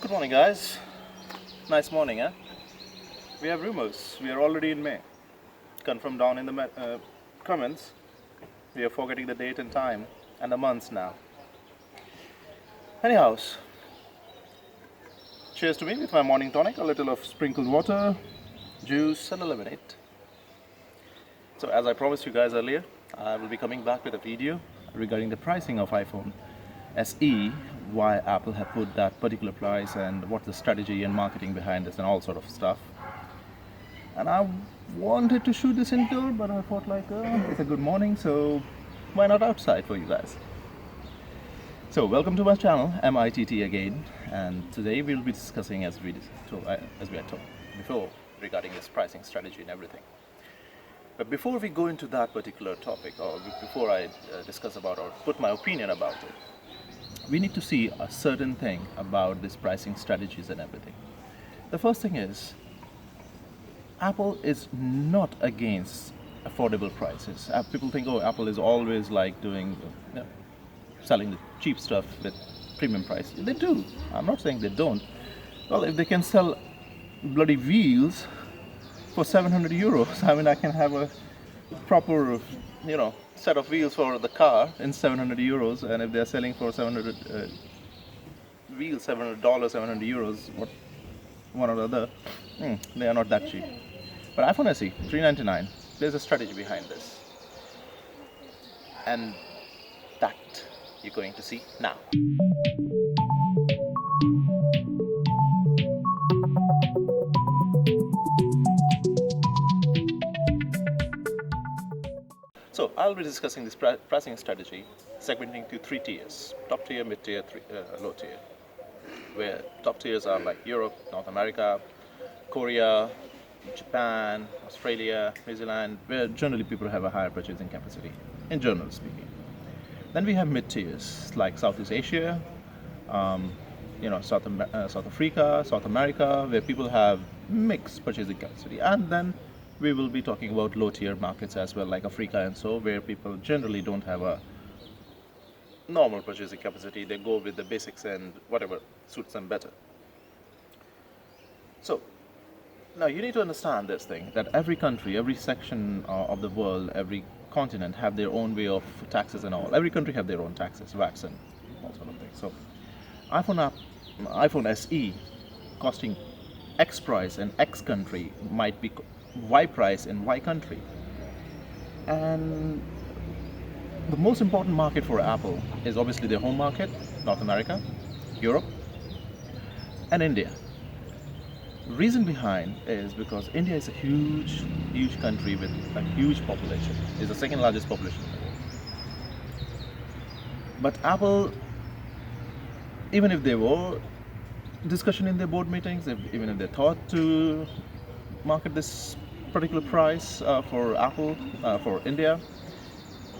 Good morning, guys. Nice morning, eh? We have rumors. We are already in May. Confirm down in the comments. We are forgetting the date and time and the months now. Anyhow, cheers to me with my morning tonic, a little of sprinkled water, juice, and a lemonade. So, as I promised you guys earlier, I will be coming back with a video regarding the pricing of iPhone SE, why Apple have put that particular price and what's the strategy and marketing behind this and all sort of stuff. And I wanted to shoot this indoor, but I thought it's a good morning, so why not outside for you guys? So welcome to my channel, MITT again, and today we'll be discussing as we had talked before regarding this pricing strategy and everything. But before we go into that particular topic, or before I discuss about or put my opinion about it, we need to see a certain thing about these pricing strategies and everything. The first thing is, Apple is not against affordable prices. People think, oh, Apple is always like doing, selling the cheap stuff with premium price. They do. I'm not saying they don't. Well, if they can sell bloody wheels for 700 euros, I mean, I can have a proper, set of wheels for the car in 700 euros, and if they're selling for 700 wheels, $700, 700 euros, one or the other, they are not that cheap. But iPhone SE, $399, there's a strategy behind this, and that you're going to see now. So I'll be discussing this pricing strategy, segmenting to three tiers: top tier, mid tier, low tier. Where top tiers are like Europe, North America, Korea, Japan, Australia, New Zealand, where generally people have a higher purchasing capacity, in general speaking. Then we have mid tiers like Southeast Asia, South Africa, South America, where people have mixed purchasing capacity, and then we will be talking about low tier markets as well, like Africa and so, where people generally don't have a normal purchasing capacity. They go with the basics and whatever suits them better. So now you need to understand this thing, that every country, every section of the world, every continent have their own way of taxes and all. Every country have their own taxes, VAT and all sort of things. So iPhone SE costing X price in X country might be Y price in Y country. And the most important market for Apple is obviously their home market, North America, Europe, and India. Reason behind is because India is a huge country with a huge population. It's the second largest population in the world. But Apple, even if there were discussion in their board meetings, even if they thought to market this particular price for Apple for India,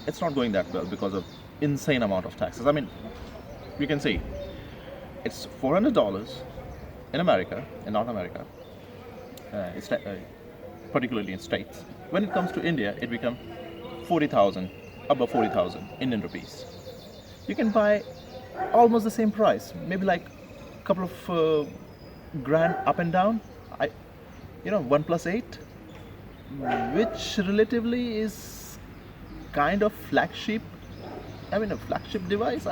it's not going that well because of insane amount of taxes. I mean, you can see it's $400 in America, in North America, particularly in states. When it comes to India, it becomes 40,000, above 40,000 Indian rupees. You can buy almost the same price, maybe like a couple of grand up and down. OnePlus 8, which relatively is kind of flagship. A flagship device.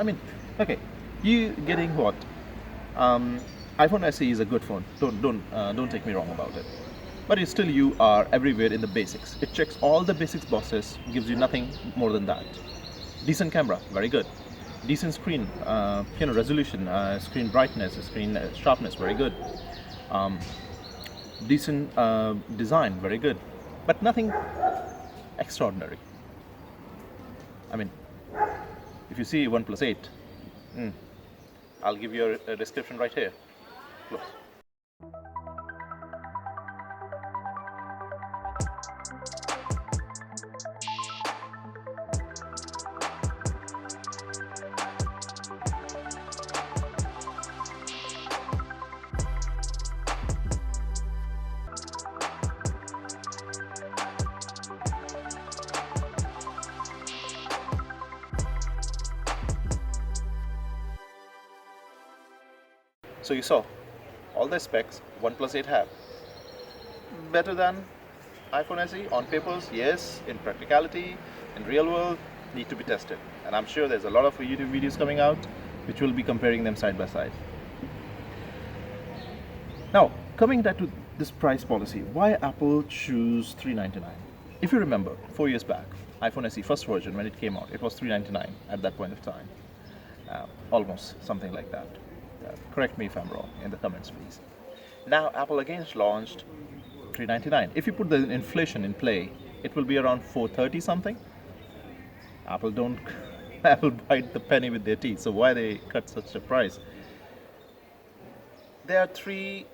Okay, you getting what? iPhone SE is a good phone. Don't take me wrong about it. But you are everywhere in the basics. It checks all the basics boxes, gives you nothing more than that. Decent camera, very good. Decent screen, resolution, screen brightness, screen sharpness, very good. Decent design, very good. But nothing extraordinary. If you see OnePlus 8, I'll give you a description right here. Look. So you saw all the specs OnePlus 8 have. Better than iPhone SE on papers, yes. In practicality, in real world, need to be tested. And I'm sure there's a lot of YouTube videos coming out which will be comparing them side by side. Now, coming back to this price policy, why Apple choose $399? If you remember, 4 years back, iPhone SE first version, when it came out, it was $399 at that point of time. Almost something like that. Correct me if I'm wrong in the comments, please. Now, Apple again launched $399. If you put the inflation in play, it will be around $430 something. Apple bite the penny with their teeth. So why they cut such a price? There are three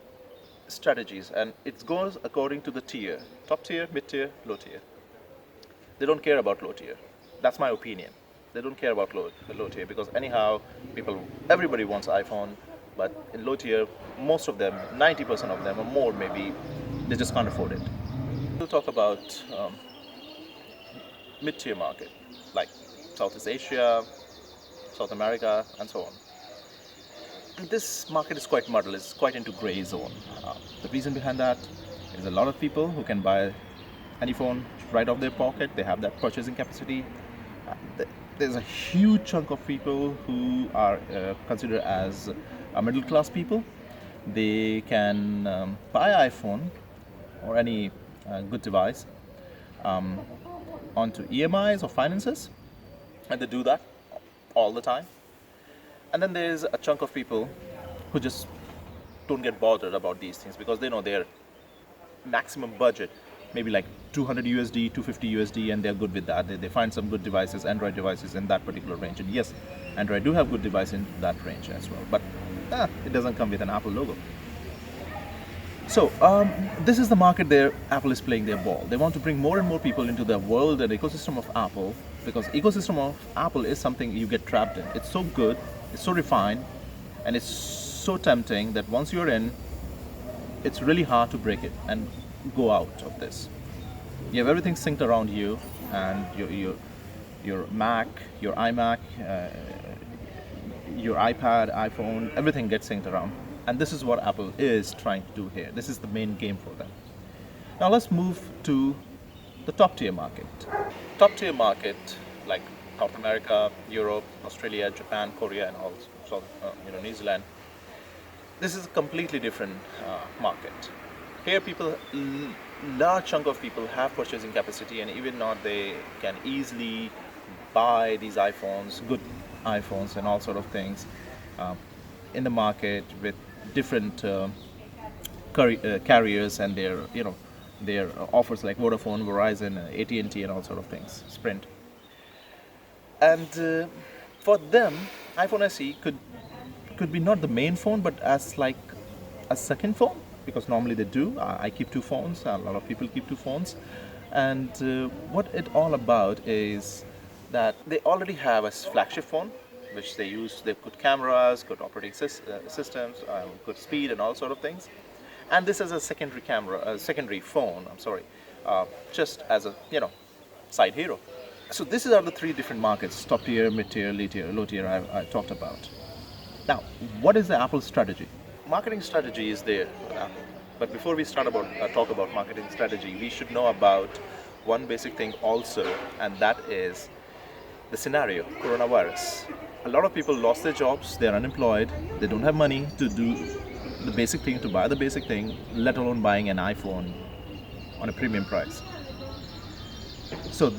strategies, and it goes according to the tier: top tier, mid tier, low tier. They don't care about low tier. That's my opinion. They don't care about the low tier because anyhow, everybody wants iPhone, but in low tier, most of them, 90% of them or more maybe, they just can't afford it. We'll talk about mid tier market, like Southeast Asia, South America, and so on. And this market is quite muddled, it's quite into gray zone. The reason behind that is a lot of people who can buy any phone right off their pocket. They have that purchasing capacity. There's a huge chunk of people who are considered as middle class people. They can buy iPhone or any good device onto EMIs or finances, and they do that all the time. And then there's a chunk of people who just don't get bothered about these things because they know their maximum budget, maybe like 200 USD, 250 USD, and they're good with that. They find some good devices, Android devices in that particular range. And yes, Android do have good devices in that range as well, but it doesn't come with an Apple logo. So this is the market there Apple is playing their ball. They want to bring more and more people into the world and ecosystem of Apple, because ecosystem of Apple is something you get trapped in. It's so good, it's so refined, and it's so tempting that once you're in, it's really hard to break it and go out of this. You have everything synced around you, and your Mac, your iMac, your iPad, iPhone, everything gets synced around. And this is what Apple is trying to do here. This is the main game for them. Now let's move to the top tier market. Top tier market like South America, Europe, Australia, Japan, Korea, and also New Zealand. This is a completely different market. Here, large chunk of people have purchasing capacity, and even not, they can easily buy these iPhones, good iPhones, and all sort of things in the market with different carriers and their offers like Vodafone, Verizon, AT&T, and all sort of things, Sprint. And for them, iPhone SE could be not the main phone, but as like a second phone, because normally they do. I keep two phones, a lot of people keep two phones. And what it's all about is that they already have a flagship phone, which they use. They have good cameras, good operating systems, good speed, and all sort of things. And this is a secondary phone. Just as a side hero. So these are the three different markets: top tier, mid tier, low tier. I talked about. Now, what is the Apple strategy? Marketing strategy is there with Apple. But before we talk about marketing strategy, we should know about one basic thing also, and that is the scenario: coronavirus. A lot of people lost their jobs, they're unemployed, they don't have money to do the basic thing, to buy the basic thing, let alone buying an iPhone on a premium price. So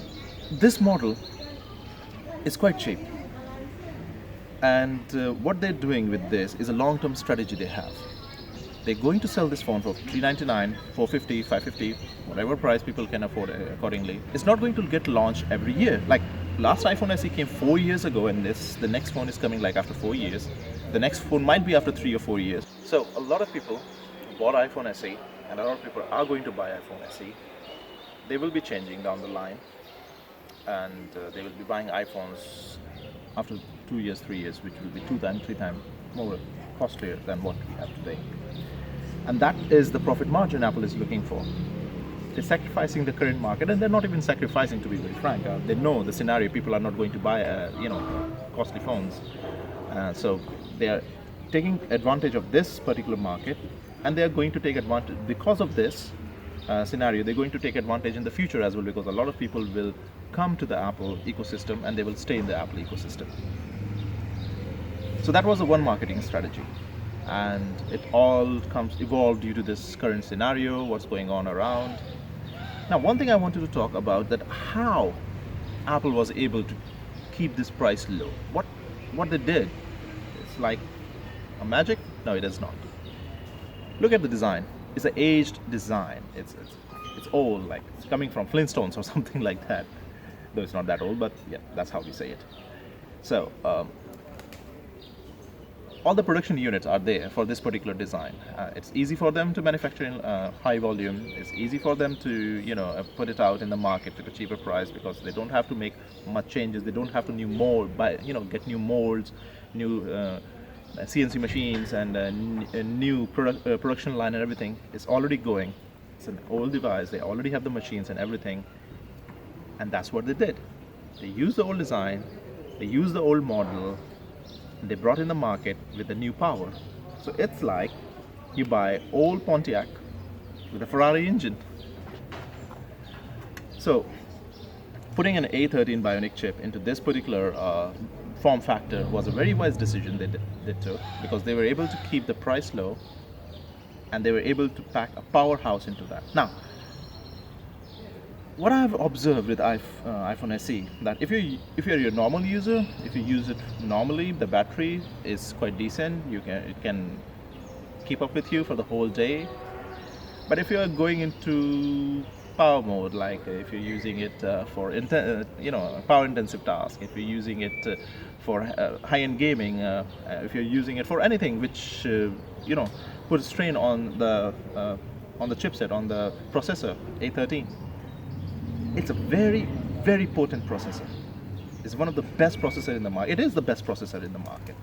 this model is quite cheap. And what they're doing with this is a long-term strategy they have. They're going to sell this phone for $399, $450, $550, whatever price people can afford accordingly. It's not going to get launched every year. Like last iPhone SE came 4 years ago, and the next phone is coming like after 4 years. The next phone might be after 3 or 4 years. So a lot of people bought iPhone SE, and a lot of people are going to buy iPhone SE. They will be changing down the line, and they will be buying iPhones after 2 years, 3 years, which will be 2 times, 3 times more costlier than what we have today. And that is the profit margin Apple is looking for. They're sacrificing the current market, and they're not even sacrificing, to be very frank. They know the scenario: people are not going to buy costly phones, so they are taking advantage of this particular market, and they are going to take advantage because of this scenario. They're going to take advantage in the future as well, because a lot of people will come to the Apple ecosystem and they will stay in the Apple ecosystem. So that was the one marketing strategy, and it all evolved due to this current scenario, what's going on around. Now, one thing I wanted to talk about, that how Apple was able to keep this price low. What they did, it's like a magic? No, it is not. Look at the design. It's an aged design. It's old, like it's coming from Flintstones or something like that. Though it's not that old, but yeah, that's how we say it. So all the production units are there for this particular design. It's easy for them to manufacture in high volume. It's easy for them to put it out in the market at a cheaper price, because they don't have to make much changes. They don't have to get new molds, new CNC machines, and a new production line, and everything is already going. It's an old device. They already have the machines and everything, and that's what they did. They used the old design. They used the old model. They brought in the market with a new power. So it's like you buy old Pontiac with a Ferrari engine. So putting an A13 Bionic chip into this particular form factor was a very wise decision they took, because they were able to keep the price low, and they were able to pack a powerhouse into that. Now, what I've observed with iPhone SE, that if you're your normal user, if you use it normally, the battery is quite decent. It can keep up with you for the whole day. But if you're going into power mode, like if you're using it for power intensive tasks, if you're using it for high-end gaming, if you're using it for anything which puts strain on the chipset, on the processor A13. It's a very, very potent processor. It's one of the best processors in the market. It is the best processor in the market,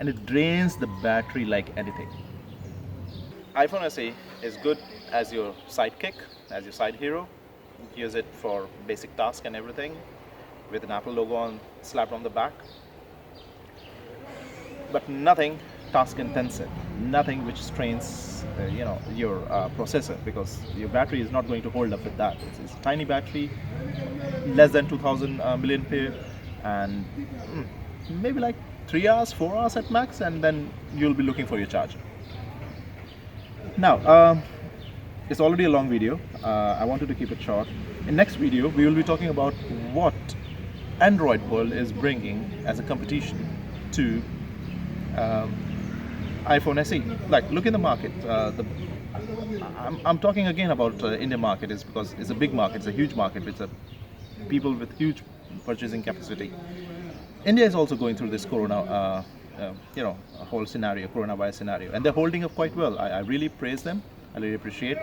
and it drains the battery like anything. iPhone SE is good as your sidekick, as your side hero. Use it for basic tasks and everything, with an Apple logo slapped on the back. But nothing task intensive, nothing which strains your processor, because your battery is not going to hold up with that. It's a tiny battery, less than 2000 milliampere, and maybe like 3 hours, 4 hours at max, and then you'll be looking for your charger. Now, it's already a long video. I wanted to keep it short. In next video, we will be talking about what Android world is bringing as a competition to iPhone SE. Like, look in the market. I'm talking again about Indian market, is because it's a big market, it's a huge market, it's a people with huge purchasing capacity. India is also going through this corona, a whole scenario, coronavirus scenario, and they're holding up quite well. I really praise them. I really appreciate.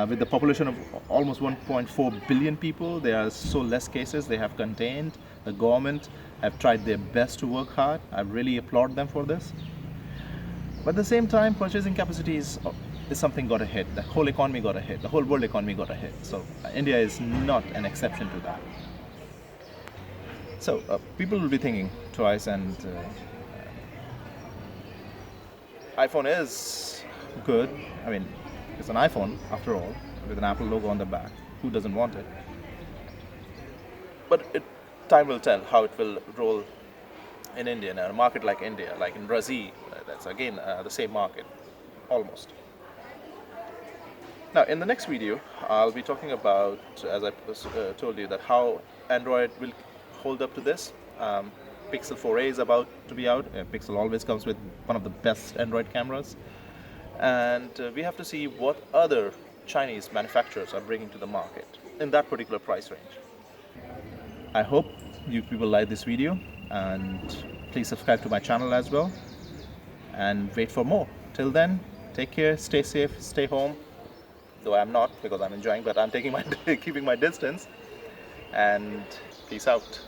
With the population of almost 1.4 billion people, there are so less cases. They have contained. The government have tried their best to work hard. I really applaud them for this. But at the same time, purchasing capacity is something got a hit. The whole economy got a hit. The whole world economy got a hit. So India is not an exception to that. So people will be thinking twice, and iPhone is good. I mean, it's an iPhone after all, with an Apple logo on the back. Who doesn't want it? But time will tell how it will roll in India, in a market like India, like in Brazil. That's again the same market, almost. Now, in the next video, I'll be talking about, as I told you, that how Android will hold up to this. Pixel 4a is about to be out. Pixel always comes with one of the best Android cameras. And we have to see what other Chinese manufacturers are bringing to the market in that particular price range. I hope you people like this video, and please subscribe to my channel as well, and wait for more. Till then, take care, stay safe, stay home. Though I'm not, because I'm enjoying, but I'm taking keeping my distance. And peace out.